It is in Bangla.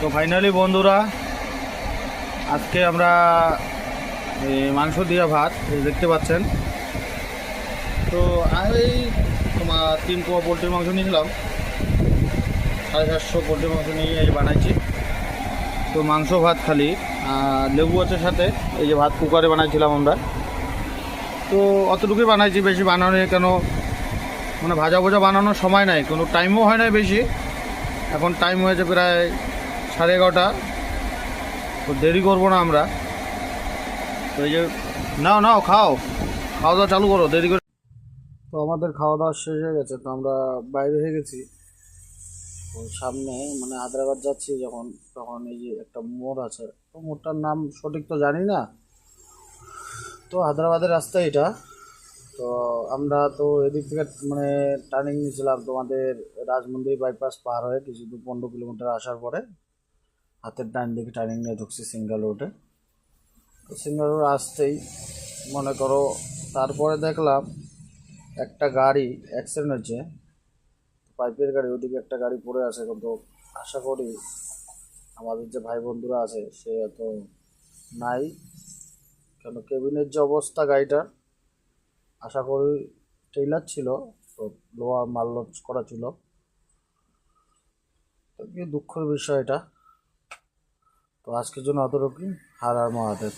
তো ফাইনালি বন্ধুরা, আজকে আমরা মাংস দিয়ে ভাত দেখতে পাচ্ছেন। তো এই তোমার 3 পোয়া পোলট্রির মাংস নিয়েছিলাম, 750 পোলট্রির মাংস নিয়ে এই বানাইছি। তো মাংস ভাত খালি লেবু আছে সাথে। এই যে ভাত কুকারে বানাইছিলাম আমরা, তো অতটুকুই বানাইছি, বেশি বানানো কেন মানে ভাজা ভোজা বানানোর সময় নাই, কোনো টাইমও হয় নাই বেশি। এখন টাইম হয়েছে প্রায় 11:30। তো দেরি করবো না আমরা। তো এই যে নাও নাও খাও, খাওয়া দাওয়া চালু করো, দেরি করে। তো আমাদের খাওয়া দাওয়া শেষ হয়ে গেছে, তো আমরা বাইরে হয়ে গেছি। তো সামনে মানে হায়দ্রাবাদ যাচ্ছি যখন, তখন এই যে একটা মোড় আছে, তো মোড়টার নাম সঠিক তো জানি না। তো হায়দ্রাবাদের রাস্তা এটা। তো আমরা তো এদিক থেকে মানে টার্নিং নিয়েছিলাম তোমাদের রাজমন্দির বাইপাস পার হয়ে কিছু দূর 15 কিলোমিটার আসার পরে হাতের ডান দিকে টার্নিং নিয়ে ঢুকছি সিঙ্গেল রোডে। তো সিঙ্গেল রোড আসতেই মনে করো, তারপরে দেখলাম একটা গাড়ি অ্যাক্সিডেন্ট হয়েছে, পাইপের গাড়ি, ওদিকে একটা গাড়ি পড়ে আছে। কিন্তু আশা করি আমাদের যে ভাই বন্ধুরা আছে সে এত নাই, কেন কেবিনের যে অবস্থা গাড়িটার, আশা করি ট্রেইলার ছিল, তো লোহা মাল লোড করা ছিল। তো কি দুঃখের বিষয় এটা। তো আজকের জন্য অতটুকুই। হার আর মহাদেব।